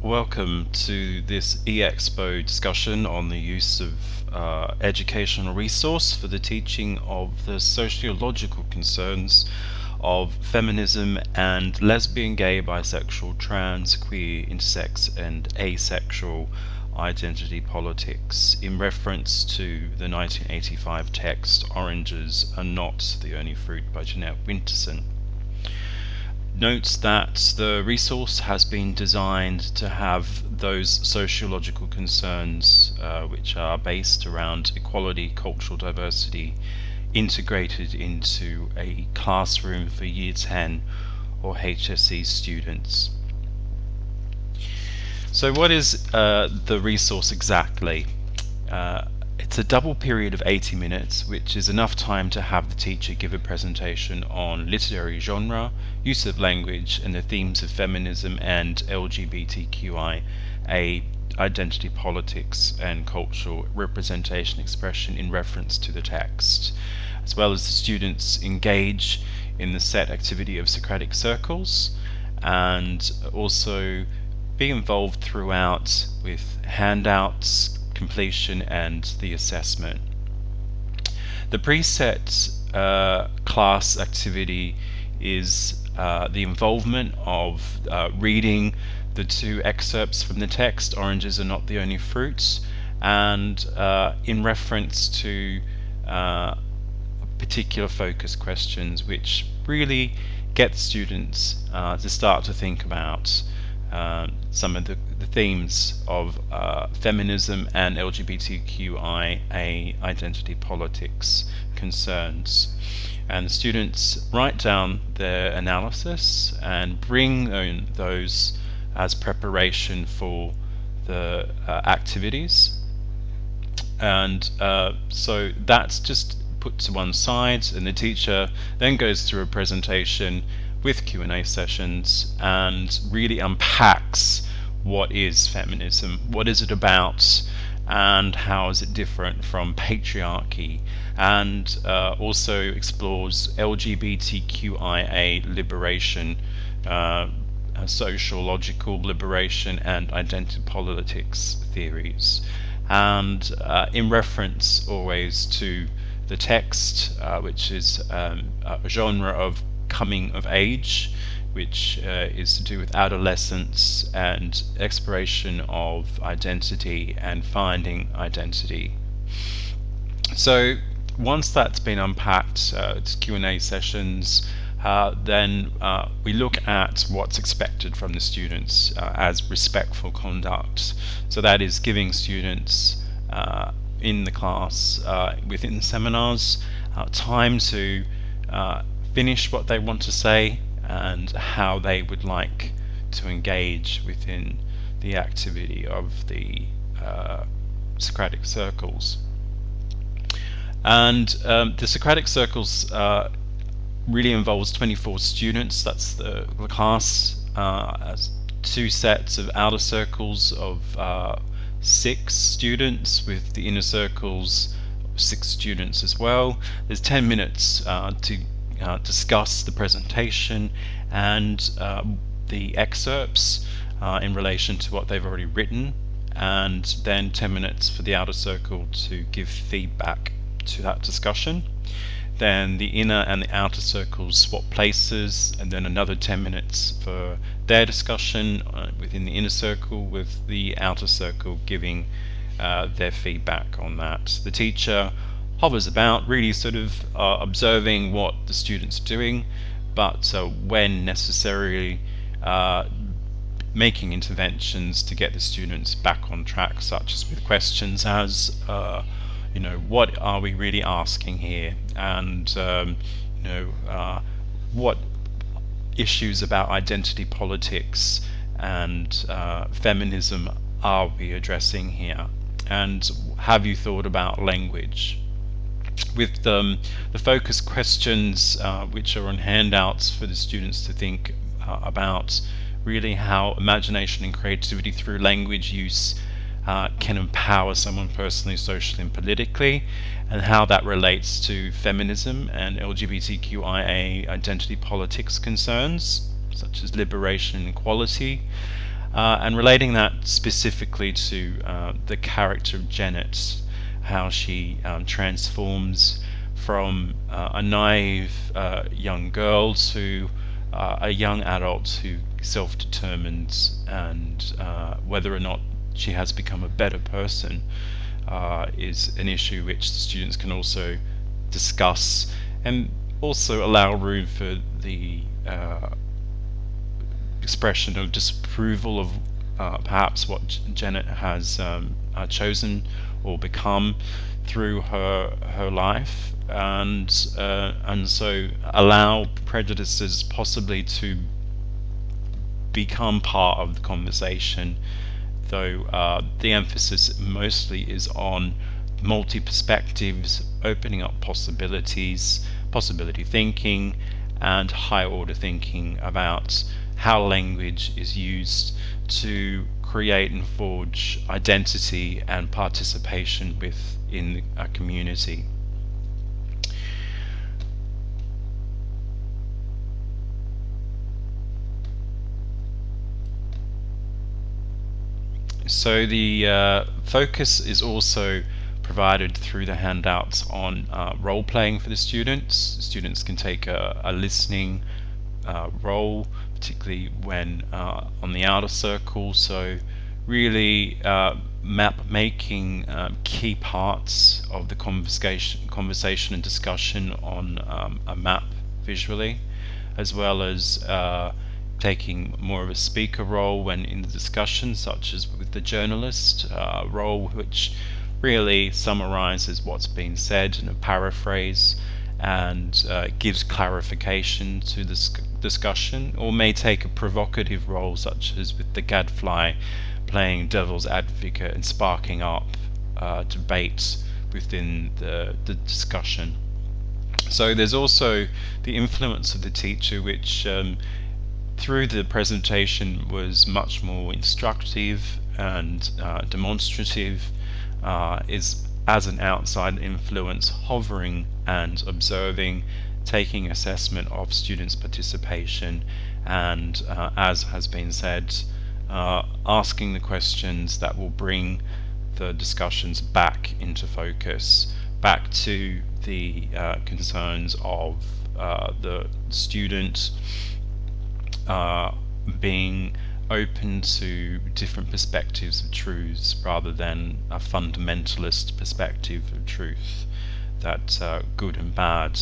Welcome to this e-Expo discussion on the use of educational resource for the teaching of the sociological concerns of feminism and lesbian, gay, bisexual, trans, queer, intersex and asexual identity politics in reference to the 1985 text Oranges Are Not the Only Fruit by Jeanette Winterson. Notes that the resource has been designed to have those sociological concerns which are based around equality, cultural diversity, integrated into a classroom for Year 10 or HSE students. So what is the resource exactly? It's a double period of 80 minutes, which is enough time to have the teacher give a presentation on literary genre, use of language, and the themes of feminism and LGBTQIA identity politics and cultural representation expression in reference to the text, as well as the students engage in the set activity of Socratic circles and also be involved throughout with handouts, completion and the assessment. The preset class activity is the involvement of reading the two excerpts from the text, Oranges Are Not the Only Fruits, and in reference to particular focus questions which really get the students to start to think about some of the themes of feminism and LGBTQIA identity politics concerns. And the students write down their analysis and bring those as preparation for the activities. And so that's just put to one side, and the teacher then goes through a presentation with Q&A sessions and really unpacks what is feminism, what is it about, and how is it different from patriarchy, and also explores LGBTQIA liberation, sociological liberation and identity politics theories, and in reference always to the text, which is a genre of coming of age, which is to do with adolescence and exploration of identity and finding identity. So once that's been unpacked, it's Q&A sessions, then we look at what's expected from the students as respectful conduct. So that is giving students in the class, within the seminars, time to finish what they want to say and how they would like to engage within the activity of the Socratic circles. And the Socratic circles really involves 24 students. That's the class, as two sets of outer circles of 6 students, with the inner circles 6 students as well. There's 10 minutes to discuss the presentation and the excerpts in relation to what they've already written, and then 10 minutes for the outer circle to give feedback to that discussion. Then the inner and the outer circles swap places, and then another 10 minutes for their discussion within the inner circle, with the outer circle giving their feedback on that. The teacher hovers about, really sort of observing what the students are doing, but when necessary, making interventions to get the students back on track, such as with questions as what are we really asking here, and what issues about identity politics and feminism are we addressing here, and have you thought about language? With the focus questions, which are on handouts for the students to think about really how imagination and creativity through language use can empower someone personally, socially and politically, and how that relates to feminism and LGBTQIA identity politics concerns such as liberation and equality, and relating that specifically to the character of Jeanette, how she transforms from a naive young girl to a young adult who self-determines, and whether or not she has become a better person is an issue which the students can also discuss, and also allow room for the expression of disapproval of perhaps what Janet has chosen or become through her life, and so allow prejudices possibly to become part of the conversation, though the emphasis mostly is on multi-perspectives, opening up possibilities, possibility thinking, and higher order thinking about how language is used to create and forge identity and participation within a community. So the focus is also provided through the handouts on role playing for the students. Students can take a listening role, particularly when on the outer circle. So really map making key parts of the conversation and discussion on a map visually, as well as taking more of a speaker role when in the discussion, such as with the journalist role, which really summarizes what's been said in a paraphrase and gives clarification to this discussion, or may take a provocative role, such as with the gadfly playing devil's advocate and sparking up debate within the discussion. So there's also the influence of the teacher, which through the presentation was much more instructive and demonstrative, is as an outside influence, hovering and observing, taking assessment of students' participation, and as has been said, asking the questions that will bring the discussions back into focus, back to the concerns of the student being open to different perspectives of truths rather than a fundamentalist perspective of truth, that good and bad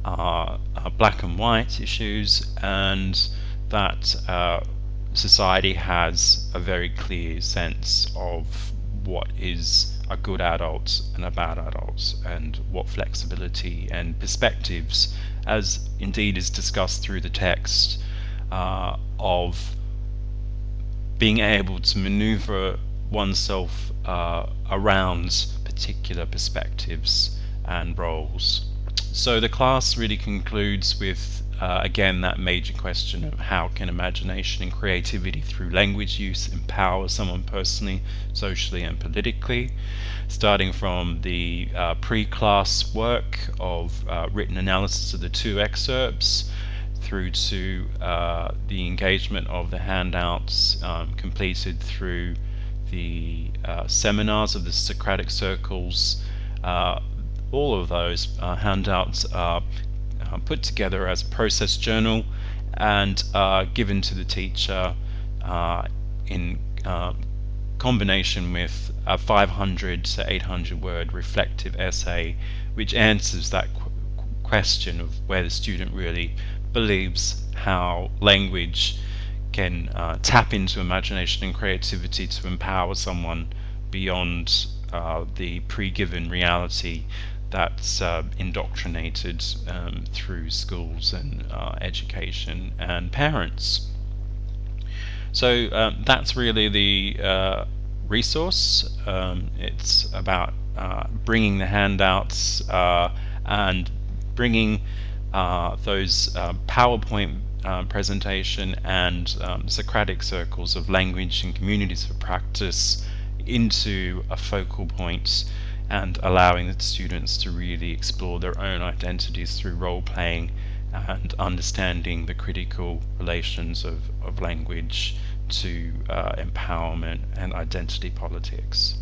are black and white issues, and that society has a very clear sense of what is a good adult and a bad adult, and what flexibility and perspectives, as indeed is discussed through the text, of being able to maneuver oneself around particular perspectives and roles. So the class really concludes with again that major question of how can imagination and creativity through language use empower someone personally, socially and politically, starting from the pre-class work of written analysis of the two excerpts, through to the engagement of the handouts completed through the seminars of the Socratic circles. All of those handouts are put together as a process journal and given to the teacher in combination with a 500 to 800 word reflective essay, which answers that question of where the student really believes how language can tap into imagination and creativity to empower someone beyond the pre-given reality that's indoctrinated through schools and education and parents. So that's really the resource. It's about bringing the handouts and bringing those PowerPoint presentation and Socratic circles of language and communities of practice into a focal point, and allowing the students to really explore their own identities through role-playing and understanding the critical relations of language to empowerment and identity politics.